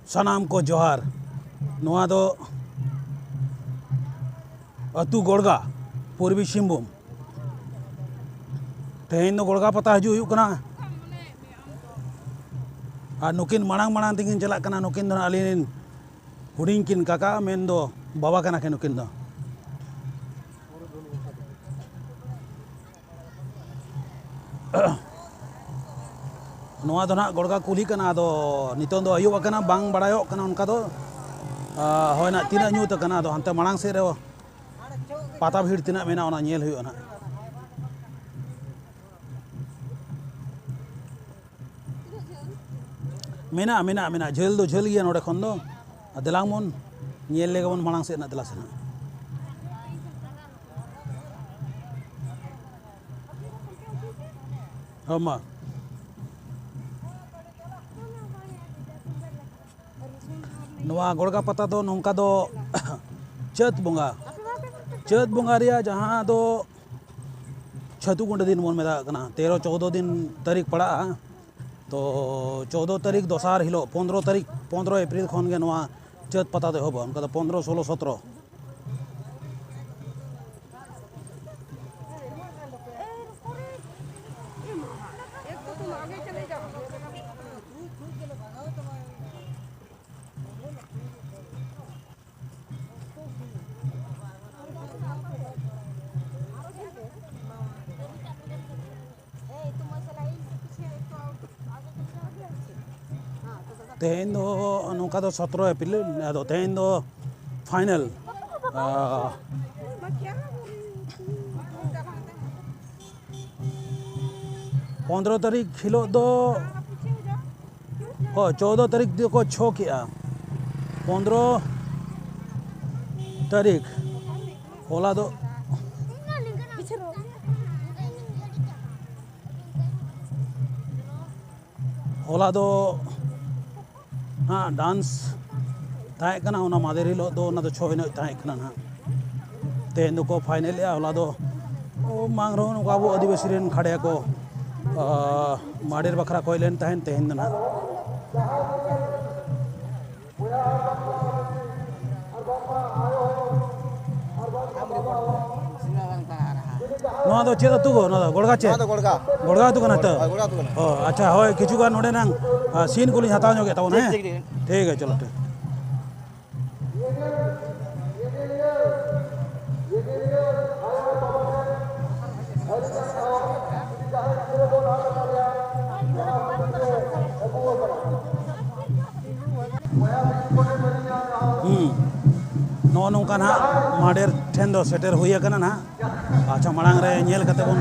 सानाम को जोहार नोआ दो अतु गोड़गा पूर्वी सिंहभूम तेहन दो गोड़गा पता हजू हुयुग कना और नुकिन मांग मांग तकिन चला कना नुकिन दो अलिन हुडिंग किन काका मेन दो बाबा कना के नुकिन दो नोआ दो ना गोड़गा कुली कना दो नितों दो अयुब कना बांग बड़ायो कना उनका दो होय ना तीना न्यूत कना दो हंते मांग से रे पाता भीड़ तीना मेना ओना नेल हुयो ना मेना मेना मेना झेल दो झेल गया नोडे खन दो देलांग मन नेल लेगा मन मांग से ना देला से ना हमा नोआ गोड़गा पता दो नौका दो चैत बंगा रिया जहाँ दो छतु गुंड दिन मन मेदा कना 13-14 दिन तारीख पड़ा तो 14 तारीख दोसार हिलो 15 अप्रैल खन गे नोआ चैत पता दो होबो उनका दो 15, 16, 17 तेहन दो नौका दो 17 अप्रैल अदो तेहन दो फाइनल 15 तारीख हिलो दो 14 तारीख को छो किया 15 तारीख होला दो हाँ डांस ताए कना उना मादेर हिलो दो ना तो छो हिनो ताए कना ना तेहन दो को फाइनल या होला दो मांग रहो नुका वो आदिवासी रेन खड़े को माडेर बखरा कोयलेन तहन तेहन दो ना नोआ दो चेद तु गो ना गोड़गा चे गोड़गा तु कना तो अच्छा होय किछु गान नोडे नंग सीन कुली हताव जोगे तावन है ठीक है चलो ठीक नो नौका ना माडेर ठेन दो सेटर हुई कना ना अच्छा मांग रे नेल कते बन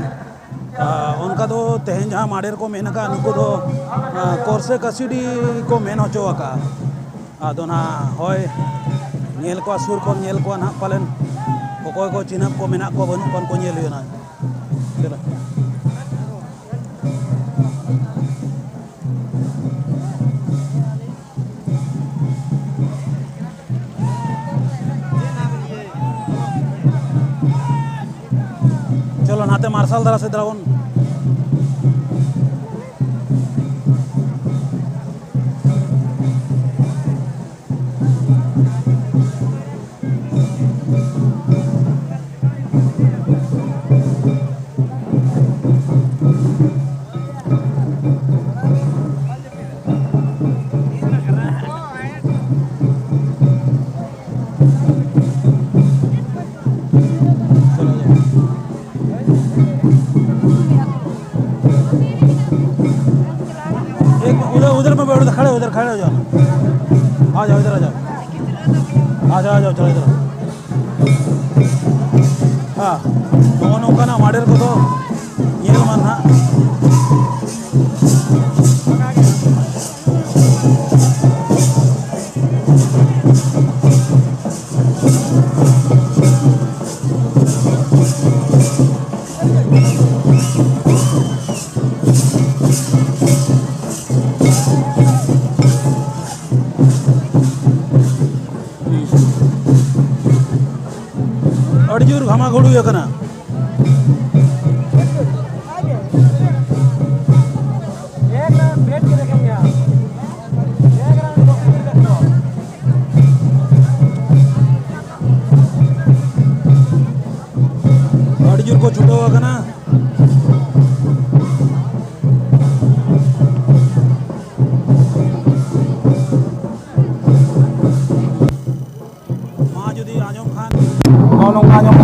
उनका दो तेहन जहाँ माडेर को मेन का नुको दो कोर्से कसीडी को मेन होचो का आदो ना होय नेल को सुर को नेल को ना पालन ओकोय को चिन्हप को मेना को बनु पन को नेल हुयो ना चलो चलो नाते मार्शल द्वारा से द्रावन उधर में बैठो खड़े उधर खड़े हो जाओ आ जाओ इधर आ जाओ चलो इधर हाँ दोनों का ना माडेर को तो ये मन हाँ अर्जुर घमा घोड़ू ये कना एक बैठ के देखेंगे करना माँ जुदी आजम खान नौनों आजम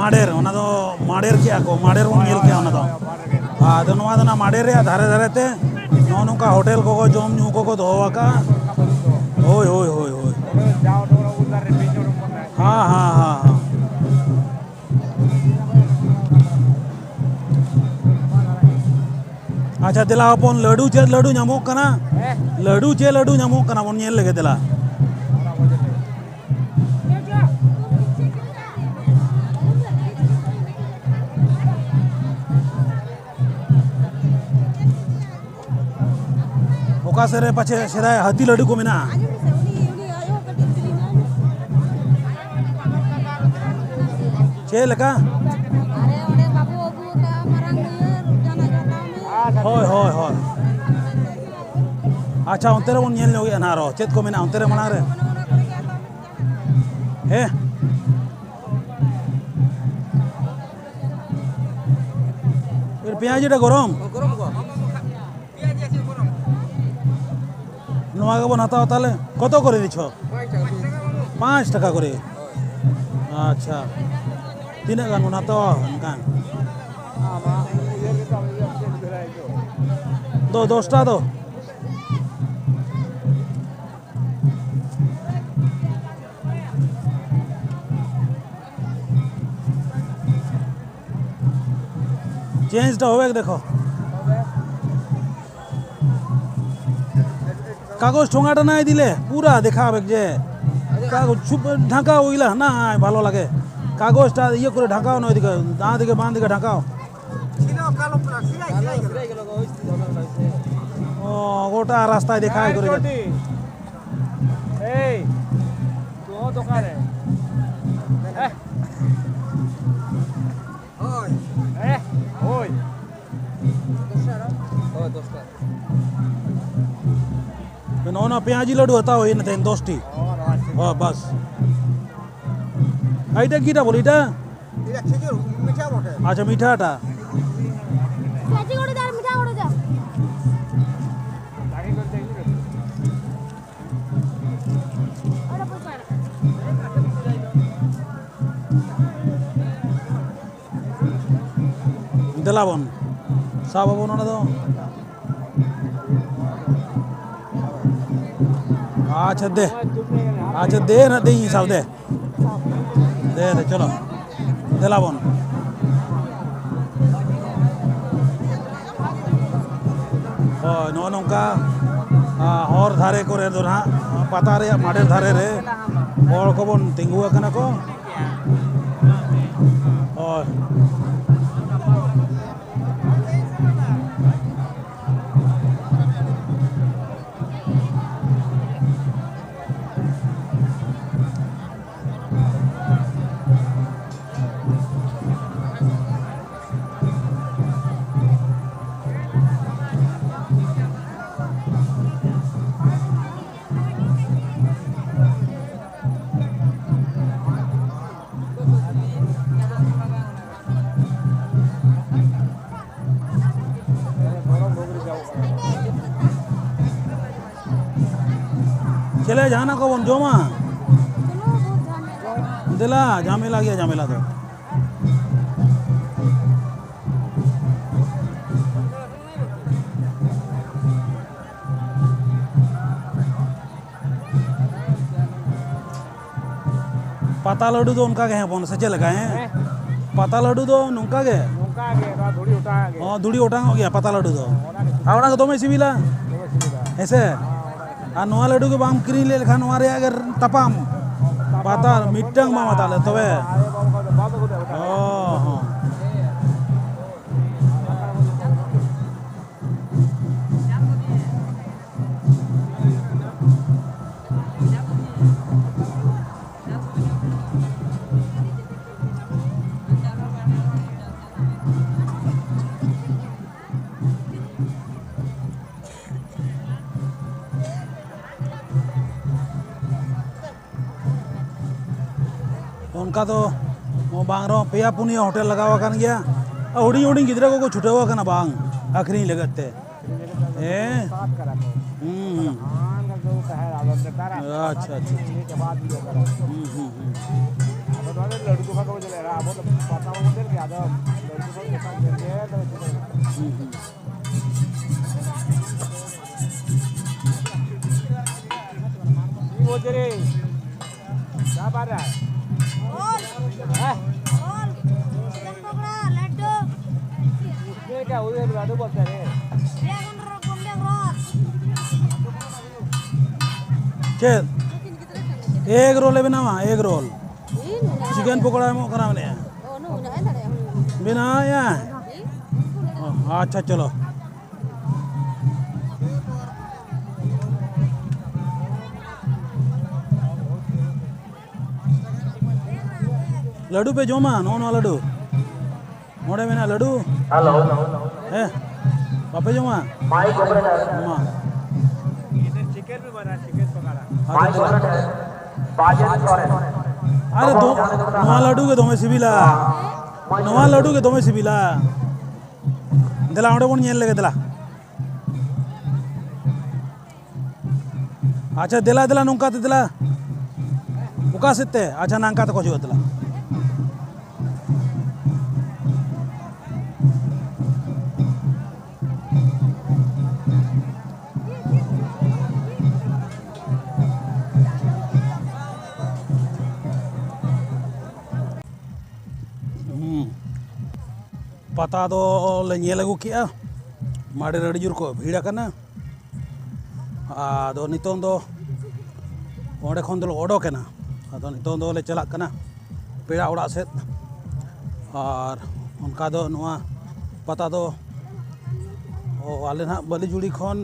माडेर ओना दो माडेर किया को माडेर बन नेल किया ओना दो आदो नवा दो ना माडेर रे धारे धारे ते नो नुका होटल को जोम न्यू को दोवाका ओय ओय ओय ओय हाँ हाँ हाँ हाँ अच्छा दिला अपन लड्डू चे लड्डू नामोक कना लड्डू नामोक कना बन नेल लगे दिला ओका सेरे पाचे सेदाय हाथी लड्डू को मेना चे लका होय होय होय अच्छा उनते रे बन नेल ᱧᱚᱜ ना रो चेत को मेना उनते रे मना रे हे फिर पेंयाज टा गरम गरम को पेंयाज আছে गरम নোয়া বন হাতাও তাহলে কত করে দিছ 5 টাকা করে আচ্ছা তিনে গান বন হাতাও গান दो 10টা दो চেঞ্জটা হবে দেখো কাগজ ঠোঙাটা নাই দিলে পুরা দেখাবে যে কাগজ ঢাকা ওইলা না ভালো লাগে কাগজটা ইয়ে করে ঢাকাও না ওইদিকে ডান দিকে বাম দিকে ঢাকাও ও গোটা রাস্তায় দেখায় করে এই তো দোকানে ওই ওই 10টা नौना पेंयाजी लड्डू हता हो इन 10टी हाँ बस आइटा कीटा बोली इटा मीठा बटे अच्छा मीठाटा साजी गोड़े दार मीठा गोड़े जा आगे कर देगी अरे पैसा दिलाबन साबाबन ना दो अच्छा दे ना दे सब दे चलो दिलाबन नो नौका हर धारे को दो ना पता रे माडेर धारे रे हर को बन तिंगु कना को और चले जाना को बन जोमा दिला झमेला गया झमेला तो पता लड्डू तो उनका के बन सचे लगा है पता लड्डू तो नुका के धुड़ी उठांग हो गया पता लड्डू तो आवड़ा को दमे सिबिला ऐसे आ नोआ लड्डू के बाम क्रीन ले लेखा नोआ रे अगर तपाम पता मिटंग मा मताले तबे ओ हां उनका तो बांग पेया पुनिया होटल लगावा कान गया हुडी हुडी गिद्रा को छुटेवा कना बांग आखरी लगते अच्छा अच्छा लड़ू को खाकर चले रहा अब तो पता हो मुझे क्या था लड़ू को खाकर चले तो ये वो तेरे क्या बात है रोल चिकन पकड़ा लड्डू ये क्या हुई है लड्डू बोलते हैं चल एक रोल है बिना एक रोल चिकन पकोड़ा में करा मैंने बिना या अच्छा चलो लड्डू पे जोमा नॉन वाला लड्डू मोड़े में ना लड्डू हेलो है पापे जोमा माइक ऑपरेटर जोमा इधर चिकन भी बना चिकन पकाड़ा माइक ऑपरेटर बाजेट करे अरे दो नवा लड्डू के दोमे सिबिला नवा लड्डू के दोमे सिबिला दिला ओडे बोन येल लगे दिला अच्छा दिला दिला नुंका ते दिला उका सिते अच्छा नांका ते कोजो दिला पता दो ले लगू किया माड़े रड़ीजुर को भीड़ करना आदो नितों दो ओडे खन दो ओडोकेना आदो नितों दो ले चला करना पेड़ा उड़ा से और उनका दो नुआ पता दो ओ आले ना बलिजुड़ी खन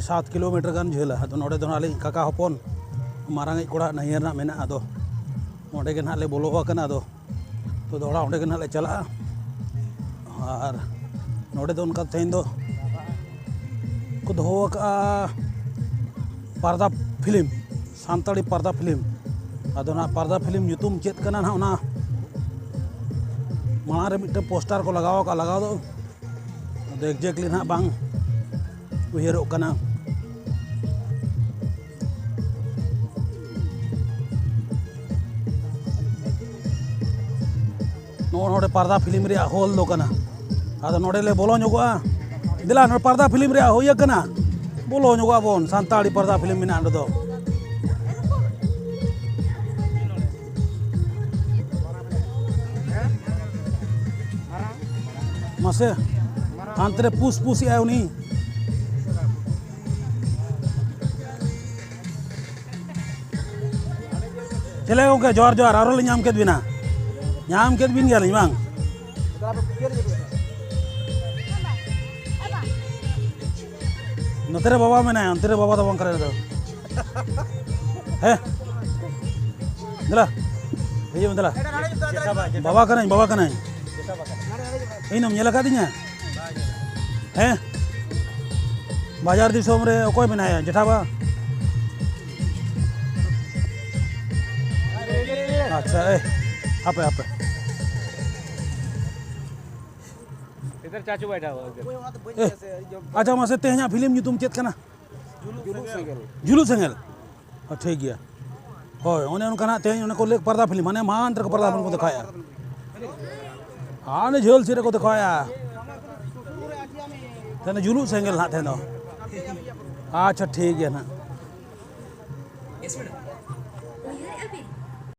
7 किलोमीटर गान झेला आदो नोडे दो नाली काका हपन मारांग कोड़ा नहियर ना मेना आदो ओडे के ना ले बोलो करना आदो तो दौड़ा ओडे के ना ले चला और नोड़े दो उनका तेन दो को दो का पर्दा फिल्म सांताड़ी पर्दा फिल्म अदो ना पर्दा फिल्म यूट्यूब चेत करना ना उना माना रे मिट्टे पोस्टर को लगाओ का लगा दो अदो एग्जैक्टली ना बांग उहेरो करना नोड़े पर्दा फिल्म रे होल दो करना आदो नोड़े ले बोलो जोगोआ दिला नोड़े पर्दा फिल्म रे होया करना बोलो जोगोआ बोन सांताड़ी पर्दा फिल्म में ना दो मसे अंतरे पूस पूस आयो नी चले ओके जोर जोर आरो ले नाम केद बिना नाम केद बिन गया बांग नतरे बाबा में ना अंतरे बाबा तो बंग करे दो है दिला ये दिला बाबा का नहीं इन हम ये लगा दिया हैं बाजार दिसोम रे ओकोय बनाया जेठाबा अच्छा आपे आपे इधर चाचू बैठा हुआ है अच्छा मासे तेहना फिल्म नी तुम चेत कना जुलू सेंगल ठीक गया होय ओने उनका ना तेहन को ले पर्दा फिल्म माने मान रे पर्दा फिल्म को दिखाया हां ने झोल सिरे को दिखाया तेने जुलू सेंगल ना तेनो अच्छा ठीक है ना